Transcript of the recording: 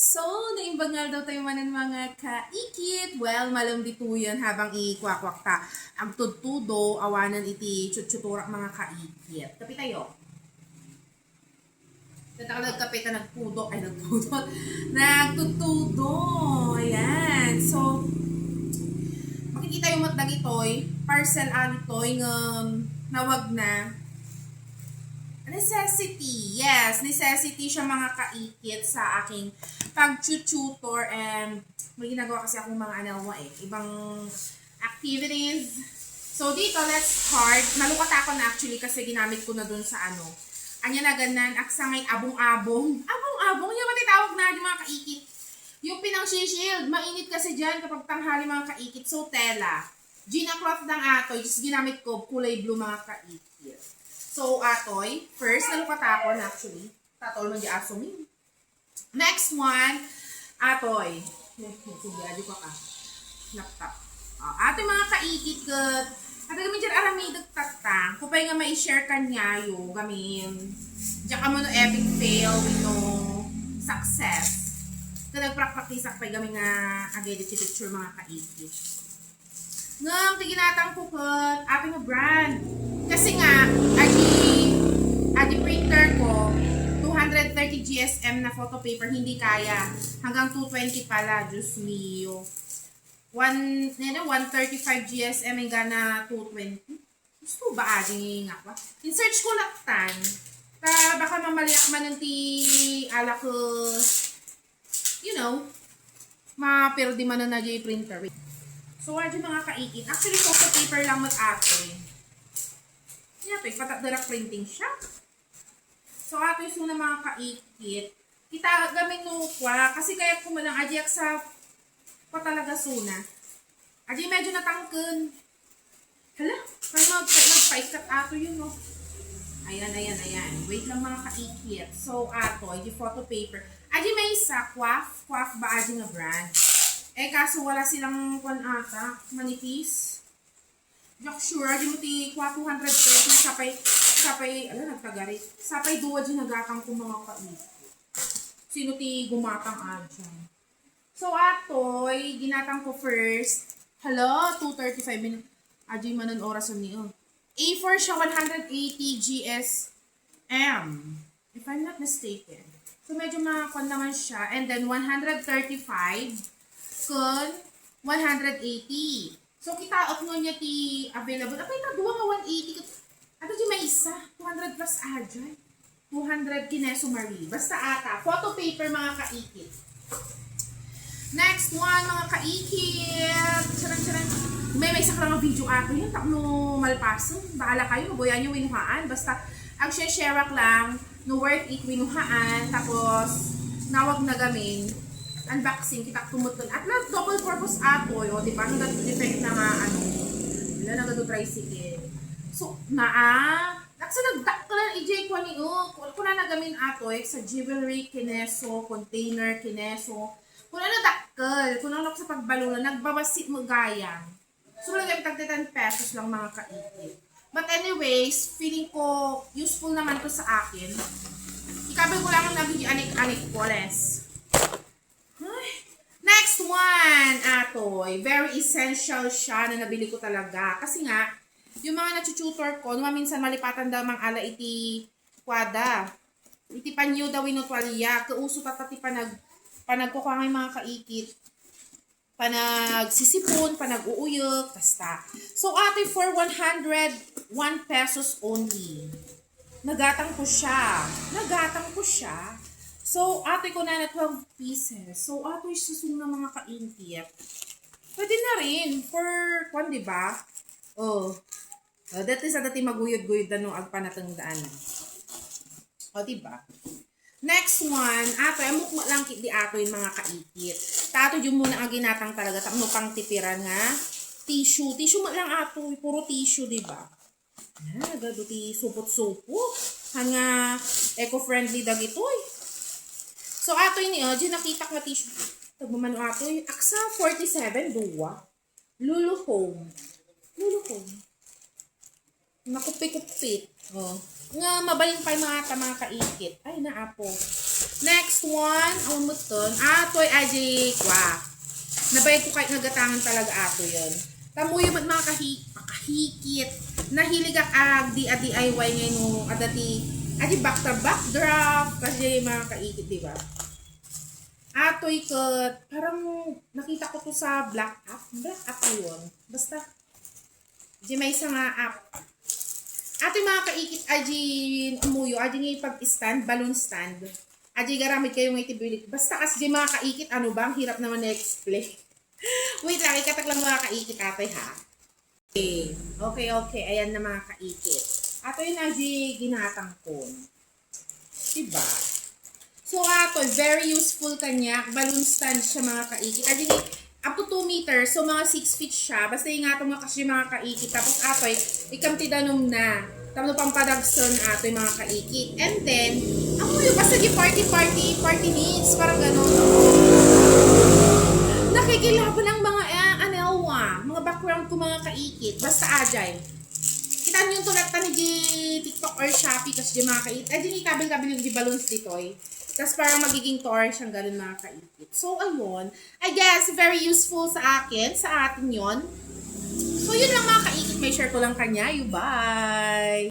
So, naimbangal daw tayo manan mga kaikit. Well, malam dito yan habang ikwakwak ta. Ang tudtudo, awanan iti chutchuturak mga kaikit. Kapit tayo. Tatakal kapit na nagpudo. Ay, nagpudo. Nagtutudo. Ayan. So, makikita yung matdag ito'y parcel ito'y nawag na necessity. Yes, necessity siya mga kaikit sa aking pag-tutor and may ginagawa kasi akong mga ibang activities. So dito, let's start. Nalukat ako na actually kasi ginamit ko na dun sa anya na ganan, aksangay abong-abong. Abong-abong, yung matitawag na yung mga kaikit. Yung pinang-shield, mainit kasi dyan kapag tanghali mga kaikit. So tela. Gina cloth ng atoy, just ginamit ko, kulay blue mga kaikit. So, atoy. First, nalukat ako na actually. Tatol mo di asumin. Next one, atoy. Sige, ko ka. Laptop. Atoy mga kaikit ka. At gamin dyan aramidag tatang. Kupay nga ma-share kanya yung gamin. Diyan ka mo no epic fail with no success. Ito nagpraktisak pa gamin nga agad picture mga kaikit. Ngam, tiginatang kukot, ating brand. Kasi nga, adi printer ko, 230 GSM na photo paper, hindi kaya. Hanggang 220 pala, Diyos mio. 135 GSM, hanggang na 220. Gusto ba adi nga pa? In-search ko laktan. Baka mamaliak man ng ala ko, mapirdi man na adi printer. So, adi mga kaikit. Actually, photo paper lang mag-atoy. Ito'y patatdarak printing siya. So, ito'y suna mga kaikit. Kita gaming nukwa. Kasi kaya kumalang adyak sa patalaga suna. Adi medyo natangken. Hala, kaya magpaikat ato yun, no? Ayan. Wait lang mga kaikit. So, ito'y di photo paper. Adi may isa, Quaff ba adi nga brand? Kaso wala silang ata, manipis. Yok sure, di mo ti 230 sapay, nagtagarit. Sapay duwa di nagatang kung mga kaikit. Sino ti gumatang adyan. So, atoy, ginatang ko first. Hello, 2:35 minutes. Adyan manan oras niyo. A4 siya, 180 GSM. If I'm not mistaken. So, medyo makakon naman siya. And then, 135 kun 180. So, kitaot mo niya ti available. Apay ta, duwa nga 180. Ato di may isa. 200 plus adyan. 200 kineso Marie. Basta ata. Photo paper mga kaikit. Next one mga kaikit. Charang. May isa ka lang ang video ato. Yung takno malpaso. Bahala kayo. Mabuyan yung winuhaan. Basta, ang share lang. No worth it winuhaan. Tapos, nawag na gamin. Unboxing, kita tumutun. At na double purpose ato, o di ba? Nag-defect na nga, wala na tricycle. So, naksa nagdak ka lang, EJ ko ni kung na nagamin ato, sa jewelry, kineso, container, kineso. Kung na nadakkel, kung na sa pagbalunan, nagbabasit mo gayang. So, wala gamit 10 pesos lang mga kaikit. But anyways, feeling ko useful naman to sa akin. Ikabel ko lang ang naging anik-anik ko, les. Next one, atoy. Very essential siya na nabili ko talaga. Kasi nga, yung mga natututor ko, minsan malipatan daw mang ala iti kwada. Iti panyo daw inutwalya. Kauso tatati panagkukuha ng mga kaikit. Panagsisipon, panag-uuyok, basta. So, atoy for 101 pesos only. Nagatang ko siya. So, atoy ko na 12 pieces. So, atoy susung na mga kaingkit. Pwede na rin for, diba? Dati sa dati maguyod-guyod na nung agpanatandaan. Diba? Next one, atoy, amukma lang di atoy mga kaikit. Tato yung muna ang ginatang talaga. Tapno pang tipiran nga. Tissue. Tissue lang atoy. Puro tissue, diba? Gado ti supot-supot. Hanga eco-friendly dagitoy. So, atoy ni Oji, nakita ko tissue. Tagmamano atoy. Aksa 47, duwa. Lulu Home. Nakupit-kupit. Nga mabaling pa yung mga kaikit. Ay, naapo. Next one, ang muton. Atoy aji kwa. Nabayad ko kahit nagatangan talaga ato yun. Tamo yung mga kahikit. Nahilig ak di DIY ngayon nung adati. Adi backdraft kasi mga kaikit, di ba? Atoy kat, parang nakita ko to sa Black App. Black App yun. Basta, di may isang app. Atoy mga kaikit, adi umuyo, adi nga pag-stand, balloon stand. Adi garamit kayo ng itibilik. Basta kasi di mga kaikit, ano ba? Ang hirap naman na-explain. Wait lang, ikatak lang mga kaikit atoy ha. Okay. Ayan na mga kaikit. Atoy na adi ginatang kon. Diba? So, atoy, very useful kanya. Balloon stand siya mga kaikit. Adi up to 2 meters. So, mga 6 feet siya. Basta yung atong kasi mga kaikit. Tapos, atoy, ikamtidanom na. Tapos, pampadagson atoy mga kaikit. And then, ako yung basta di party needs. Parang gano'n. Nakikilaban ng mga mga background ko mga kaikit. Basta ajay. Kita nyo yung tulad ni TikTok or Shopee kasi di mga kaikit. Ay, di kabil-kabil yung di balloons dito eh. Tapos parang magiging tour siyang ganun mga kaikit. So, ayun. I guess, very useful sa akin. Sa atin yon. So, yun lang mga kaikit. May share ko lang kanya. You bye!